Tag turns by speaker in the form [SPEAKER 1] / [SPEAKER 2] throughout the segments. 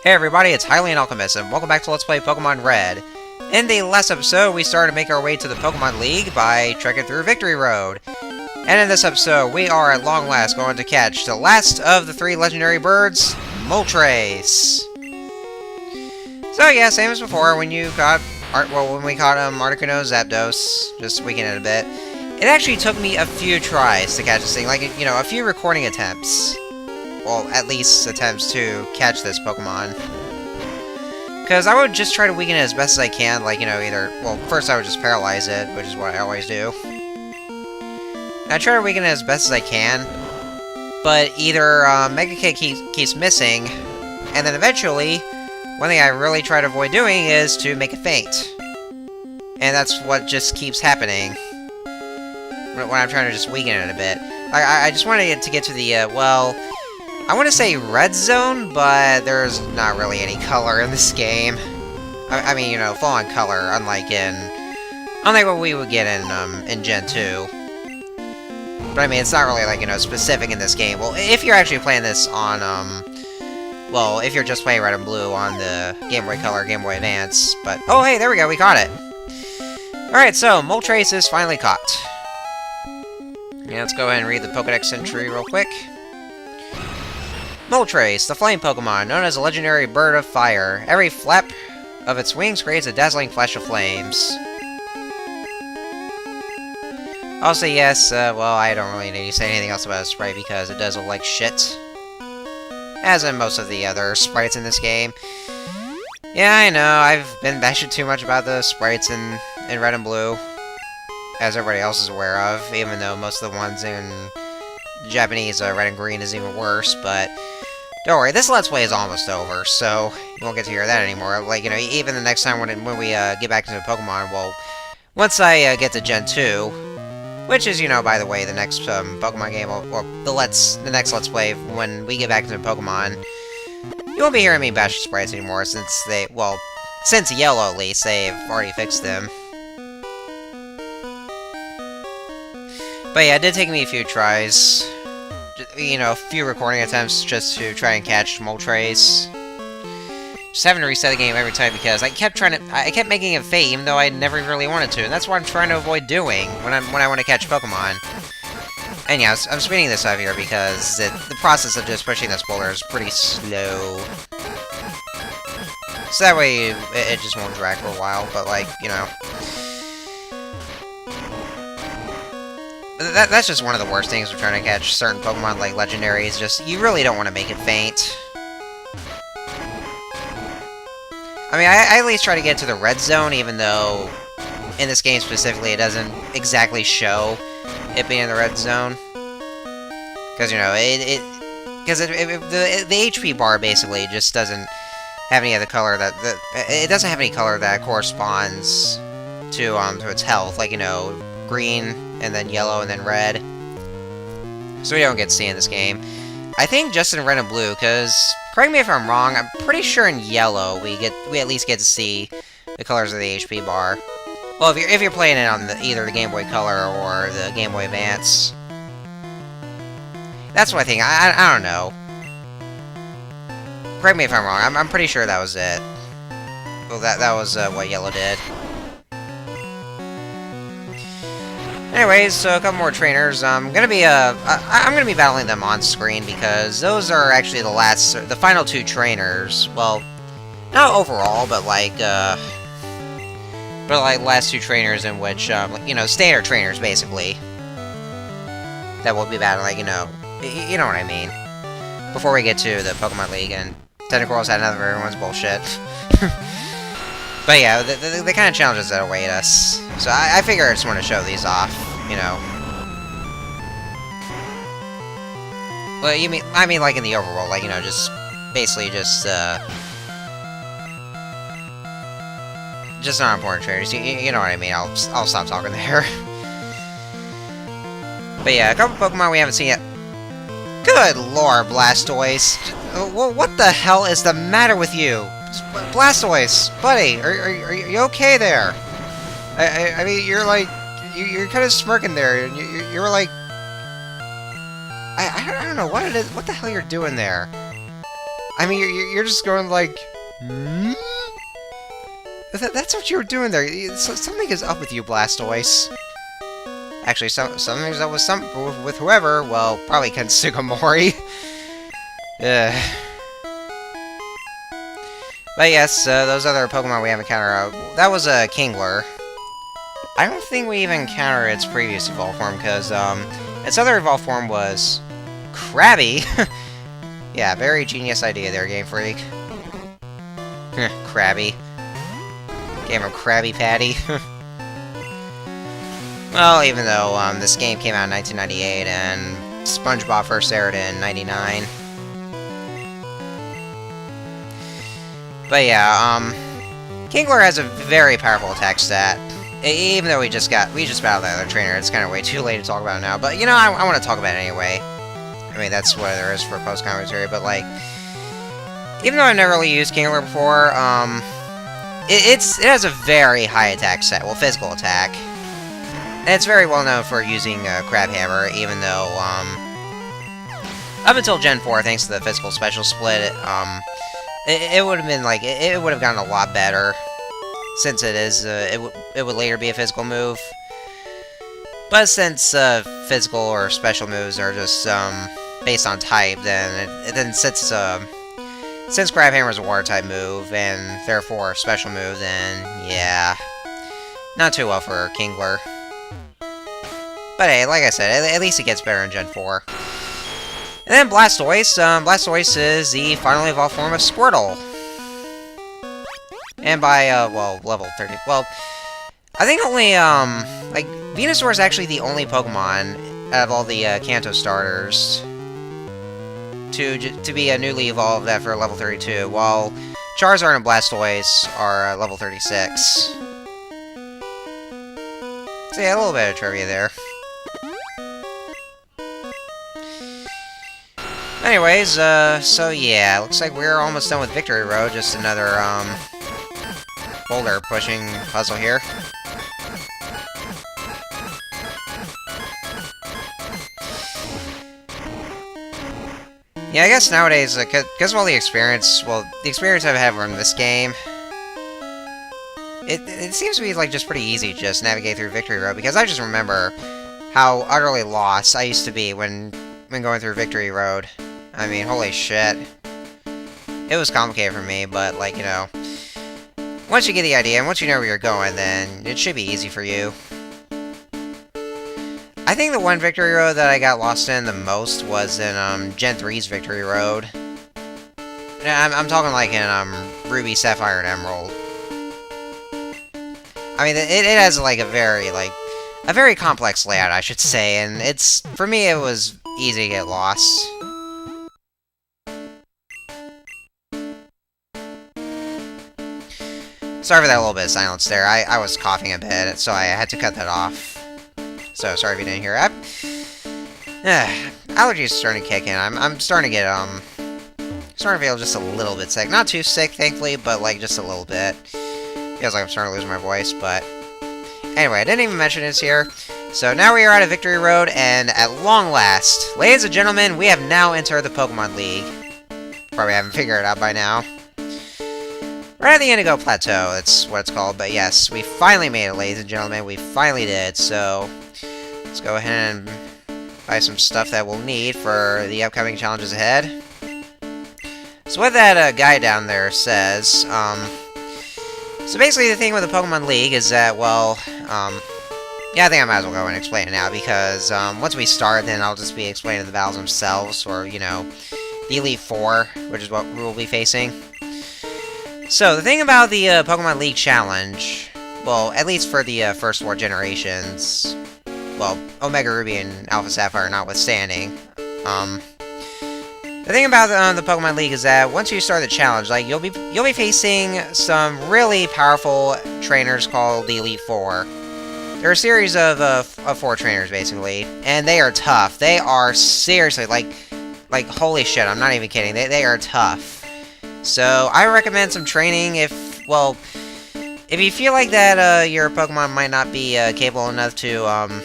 [SPEAKER 1] Hey everybody, it's Hylian Alchemist, and welcome back to Let's Play Pokémon Red. In the last episode, we started to make our way to the Pokémon League by trekking through Victory Road. And in this episode, we are at long last going to catch the last of the 3 legendary birds, Moltres. So yeah, same as before, when we caught Articuno Zapdos, just tweaking it a bit, it actually took me a few tries to catch this thing, like, you know, a few recording attempts. Well, at least attempts to catch this Pokemon. Because I would just try to weaken it as best as I can, like, you know, well, first I would just paralyze it, which is what I always do. And I try to weaken it as best as I can, but either Mega Kick keeps missing, and then eventually, one thing I really try to avoid doing is to make it faint. And that's what just keeps happening when I'm trying to just weaken it a bit. I just wanted to get to the, well, I want to say red zone, but there's not really any color in this game. I mean, you know, full-on color, unlike what we would get in Gen 2. But I mean, it's not really, like, you know, specific in this game. Well, if you're actually playing this on, well, if you're just playing Red and Blue on the Game Boy Color, Game Boy Advance, but... Oh, hey, there we go, we caught it! Alright, so, Moltres is finally caught. Yeah, let's go ahead and read the Pokédex entry real quick. Moltres, the flame Pokemon, known as a legendary bird of fire. Every flap of its wings creates a dazzling flash of flames. Also, yes, well, I don't really need to say anything else about the sprite because it does look like shit. As in most of the other sprites in this game. Yeah, I know, I've been bashing too much about the sprites in Red and Blue, as everybody else is aware of, even though most of the ones in Japanese Red and Green is even worse, but don't worry, this Let's Play is almost over, so you won't get to hear that anymore. Like, you know, even the next time when we get back into Pokemon, well, once I get to Gen 2, which is, you know, by the way, the next Pokemon game, or the next Let's Play, when we get back into Pokemon, you won't be hearing me bash sprites anymore, since since Yellow, at least, they've already fixed them. But yeah, it did take me a few tries, you know, a few recording attempts just to try and catch Moltres. Just having to reset the game every time because I kept making it fade even though I never really wanted to, and that's what I'm trying to avoid doing when I want to catch Pokemon. And yeah, I'm speeding this up here because the process of just pushing this boulder is pretty slow. So that way it just won't drag for a while, but like, you know. That's just one of the worst things with trying to catch certain Pokemon like legendaries. Just, you really don't want to make it faint. I mean, I at least try to get to the red zone, even though in this game specifically it doesn't exactly show it being in the red zone. Because, you know, the HP bar basically just doesn't have any other color it doesn't have any color that corresponds to its health, like, you know, green, and then yellow, and then red. So we don't get to see in this game. I think just in Red and Blue, because, correct me if I'm wrong, I'm pretty sure in Yellow we at least get to see the colors of the HP bar. Well, if you're playing it on either the Game Boy Color or the Game Boy Advance. That's what I think. I don't know. Correct me if I'm wrong. I'm pretty sure that was it. Well, that was what Yellow did. Anyways, so a couple more trainers. I'm gonna be battling them on screen because those are actually the final 2 trainers. Well, not overall, but like last 2 trainers in which you know, standard trainers basically that we'll be battling. Like, you know what I mean. Before we get to the Pokemon League and Tentacruel's had enough of everyone's bullshit. But yeah, the kind of challenges that await us. So I figure I just want to show these off, you know. Well, I mean like in the overworld, like, you know, just basically just not important trainers. You know what I mean? I'll stop talking there. But yeah, a couple Pokemon we haven't seen yet. Good lord, Blastoise! What the hell is the matter with you? Blastoise, buddy, are you okay there? I mean, you're like, you're kind of smirking there, and you're like, I don't know what it is. What the hell you're doing there? I mean, you're just going like... Hmm? That's what you were doing there. Something is up with you, Blastoise. Actually, something's up with whoever. Well, probably Ken Sugimori. But yes, those other Pokemon we haven't encountered. That was a Kingler. I don't think we even encountered its previous evolved form, because its other evolved form was Krabby. Yeah, very genius idea there, Game Freak. Krabby. Game of Krabby Patty. Well, even though this game came out in 1998 and SpongeBob first aired in '99. But yeah, Kingler has a very powerful attack stat. Even though we just battled the other trainer, it's kind of way too late to talk about it now. But you know, I want to talk about it anyway. I mean, that's what there is for post commentary. But like, even though I've never really used Kingler before, it has a very high attack stat, well, physical attack. And it's very well known for using Crab Hammer, even though, up until Gen 4, thanks to the physical special split, it would have been, like, it would have gotten a lot better, since it would later be a physical move. But since physical or special moves are just based on type, then since Crab Hammer is a water-type move, and therefore a special move, then, yeah, not too well for Kingler. But hey, like I said, at least it gets better in Gen 4. And then Blastoise. Blastoise is the finally evolved form of Squirtle. And by, well, level 30... Well, I think only, like, Venusaur is actually the only Pokemon out of all the Kanto starters to be newly evolved after level 32, while Charizard and Blastoise are level 36. So yeah, a little bit of trivia there. Anyways, so yeah, looks like we're almost done with Victory Road, just another, boulder pushing puzzle here. Yeah, I guess nowadays, because of all the experience, well, the experience I've had from this game, it seems to be, like, just pretty easy to just navigate through Victory Road, because I just remember how utterly lost I used to be when going through Victory Road. I mean, holy shit. It was complicated for me, but, like, you know, once you get the idea, and once you know where you're going, then it should be easy for you. I think the one Victory Road that I got lost in the most was in, Gen 3's Victory Road. I'm talking, like, in, Ruby, Sapphire, and Emerald. I mean, it has, like, a very complex layout, I should say, and for me, it was easy to get lost. Sorry for that little bit of silence there. I was coughing a bit, so I had to cut that off. So, sorry if you didn't hear it. Allergies are starting to kick in. I'm starting to get, starting to feel just a little bit sick. Not too sick, thankfully, but, like, just a little bit. Feels like I'm starting to lose my voice, but... Anyway, I didn't even mention this here. So, now we are at a Victory Road, and at long last, ladies and gentlemen, we have now entered the Pokémon League. Probably haven't figured it out by now. Right at the Indigo Plateau, that's what it's called, but yes, we finally made it, ladies and gentlemen, we finally did, so let's go ahead and buy some stuff that we'll need for the upcoming challenges ahead. So what that guy down there says, so basically the thing with the Pokemon League is that, well, yeah, I think I might as well go and explain it now, because once we start, then I'll just be explaining the battles themselves, or, you know, the Elite Four, which is what we will be facing. So, the thing about the Pokemon League Challenge, well, at least for the first 4 generations, well, Omega Ruby and Alpha Sapphire notwithstanding, the thing about the Pokemon League is that once you start the challenge, like, you'll be facing some really powerful trainers called the Elite Four. They're a series of 4 trainers, basically, and they are tough. They are seriously, like, holy shit, I'm not even kidding, they are tough. So, I recommend some training if you feel like that, your Pokemon might not be, capable enough to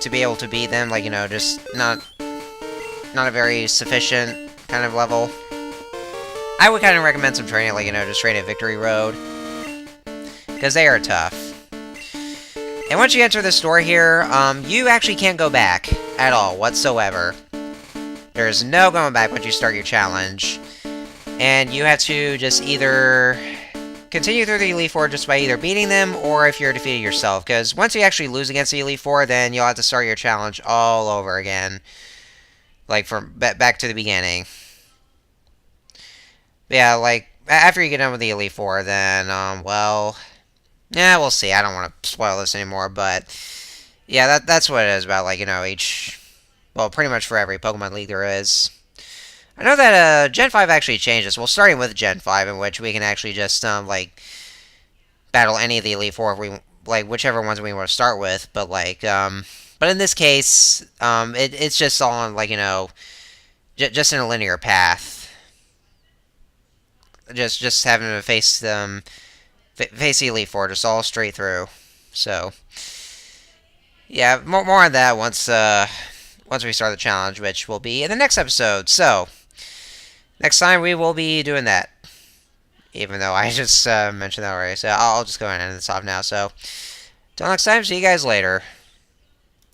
[SPEAKER 1] be able to beat them, like, you know, just not a very sufficient kind of level. I would kind of recommend some training, like, just train at Victory Road, because they are tough. And once you enter this door here, you actually can't go back at all, whatsoever. There's no going back once you start your challenge. And you have to just either continue through the Elite Four just by either beating them, or if you're defeating yourself. Because once you actually lose against the Elite Four, then you'll have to start your challenge all over again. Like, from back to the beginning. But yeah, like, after you get done with the Elite Four, then, well... Yeah, we'll see. I don't want to spoil this anymore, but... Yeah, that's what it is about, like, each... Well, pretty much for every Pokemon League there is. I know that Gen 5 actually changes. Well, starting with Gen 5, in which we can actually just, like, battle any of the Elite Four if we, like, whichever ones we want to start with. But, like, but in this case, it's just all on, like, just in a linear path. Just having to face face the Elite Four, just all straight through. So, yeah, more on that once we start the challenge, which will be in the next episode. So, next time we will be doing that. Even though I just mentioned that already. So I'll just go ahead and end this off now. So, till next time, see you guys later.